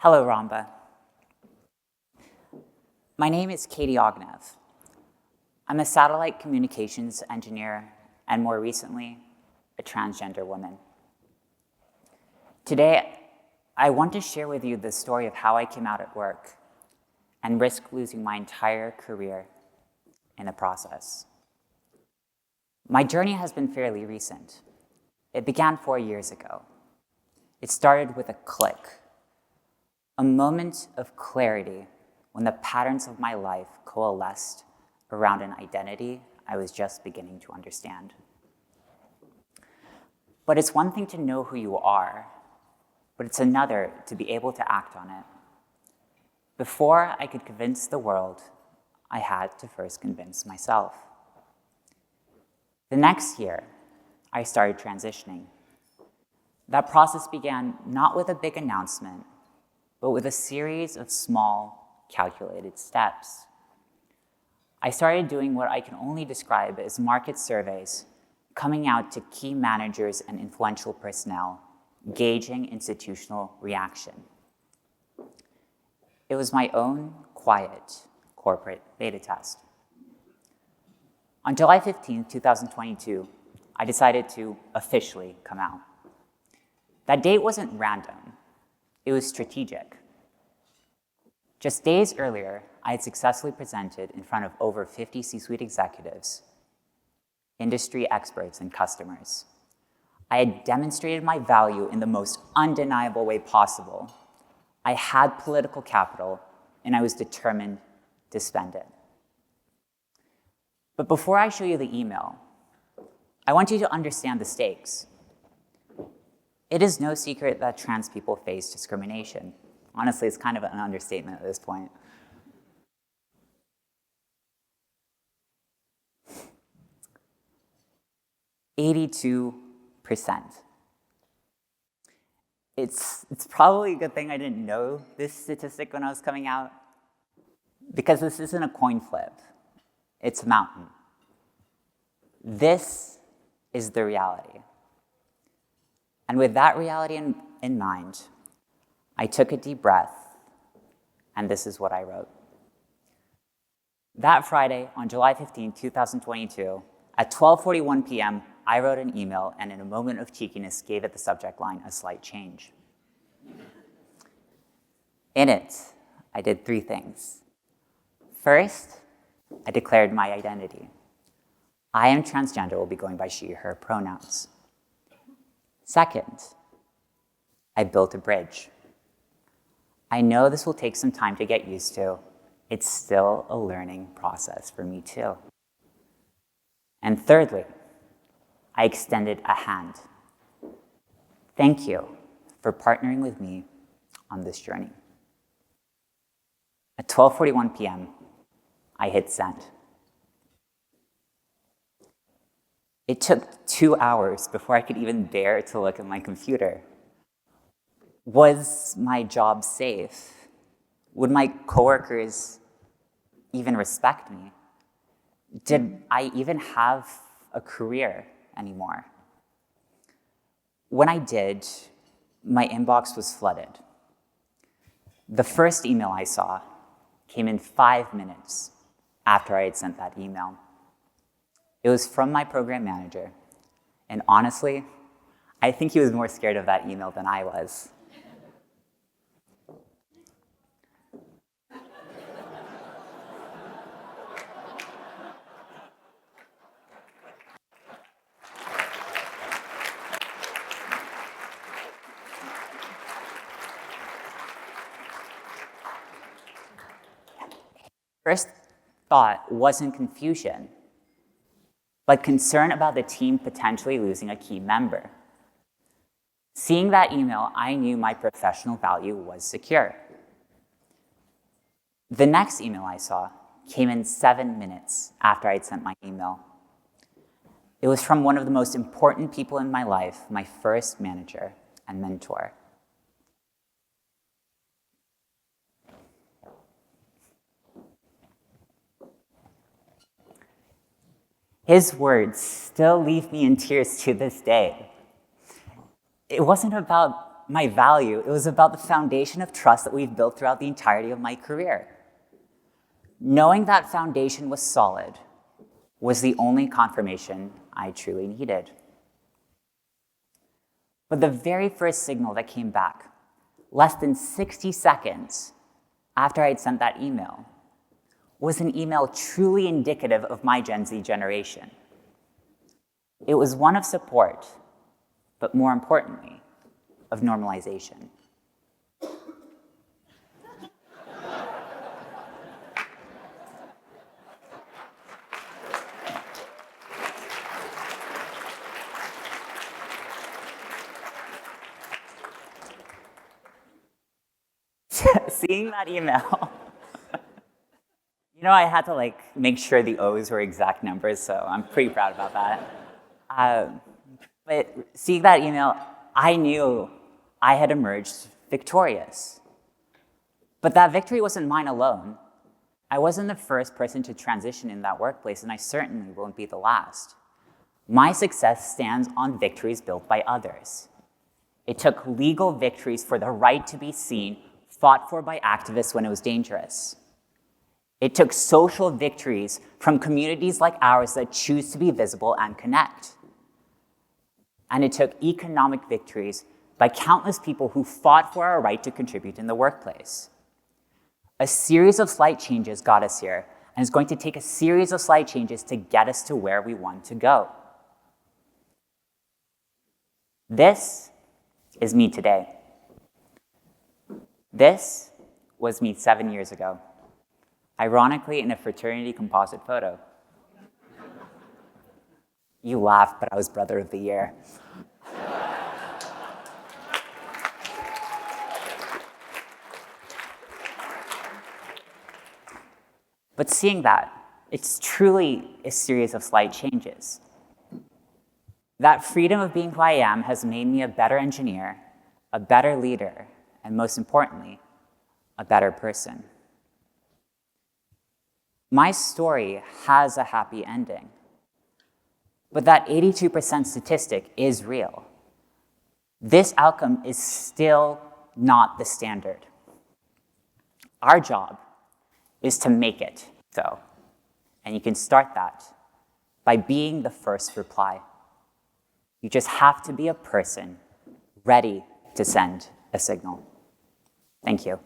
Hello, ROMBA. My name is Katy Ognev. I'm a satellite communications engineer and more recently, a transgender woman. Today, I want to share with you the story of how I came out at work and risked losing my entire career in the process. My journey has been fairly recent. It began 4 years ago. It started with a click, a moment of clarity when the patterns of my life coalesced around an identity I was just beginning to understand. But it's one thing to know who you are, but it's another to be able to act on it. Before I could convince the world, I had to first convince myself. The next year, I started transitioning. That process began not with a big announcement, but with a series of small, calculated steps. I started doing what I can only describe as market surveys, coming out to key managers and influential personnel, gauging institutional reaction. It was my own quiet corporate beta test. On July 15, 2022, I decided to officially come out. That date wasn't random. It was strategic. Just days earlier, I had successfully presented in front of over 50 C-suite executives, industry experts, and customers. I had demonstrated my value in the most undeniable way possible. I had political capital, and I was determined to spend it. But before I show you the email, I want you to understand the stakes. It is no secret that trans people face discrimination. Honestly, it's kind of an understatement at this point. "82%. It's probably a good thing I didn't know this statistic when I was coming out, because this isn't a coin flip. It's a mountain. This is the reality. And with that reality in mind, I took a deep breath, and this is what I wrote. That Friday, on July 15, 2022, at 12:41 p.m., I wrote an email and in a moment of cheekiness gave it the subject line, "A slight change." In it, I did 3 things. First, I declared my identity. I am transgender, will be going by she, her pronouns. Second, I built a bridge. I know this will take some time to get used to. It's still a learning process for me too. And thirdly, I extended a hand. Thank you for partnering with me on this journey. At 12:41 p.m., I hit send. It took 2 hours before I could even dare to look at my computer. Was my job safe? Would my coworkers even respect me? Did I even have a career anymore? When I did, my inbox was flooded. The first email I saw came in 5 minutes after I had sent that email. It was from my program manager, and honestly, I think he was more scared of that email than I was. First thought wasn't confusion, but concern about the team potentially losing a key member. Seeing that email, I knew my professional value was secure. The next email I saw came in 7 minutes after I'd sent my email. It was from one of the most important people in my life, my first manager and mentor. His words still leave me in tears to this day. It wasn't about my value. It was about the foundation of trust that we've built throughout the entirety of my career. Knowing that foundation was solid was the only confirmation I truly needed. But the very first signal that came back, less than 60 seconds after I'd sent that email, was an email truly indicative of my Gen Z generation. It was one of support, but more importantly, of normalization. Seeing that email, I had to make sure the O's were exact numbers, so I'm pretty proud about that. But seeing that email, I knew I had emerged victorious. But that victory wasn't mine alone. I wasn't the first person to transition in that workplace, and I certainly won't be the last. My success stands on victories built by others. It took legal victories for the right to be seen, fought for by activists when it was dangerous. It took social victories from communities like ours that choose to be visible and connect. And it took economic victories by countless people who fought for our right to contribute in the workplace. A series of slight changes got us here, and it's going to take a series of slight changes to get us to where we want to go. This is me today. This was me 7 years ago, ironically in a fraternity composite photo. You laughed, but I was Brother of the Year. But seeing that, it's truly a series of slight changes. That freedom of being who I am has made me a better engineer, a better leader, and most importantly, a better person. My story has a happy ending, but that 82% statistic is real. This outcome is still not the standard. Our job is to make it, though, and you can start that by being the first reply. You just have to be a person ready to send a signal. Thank you.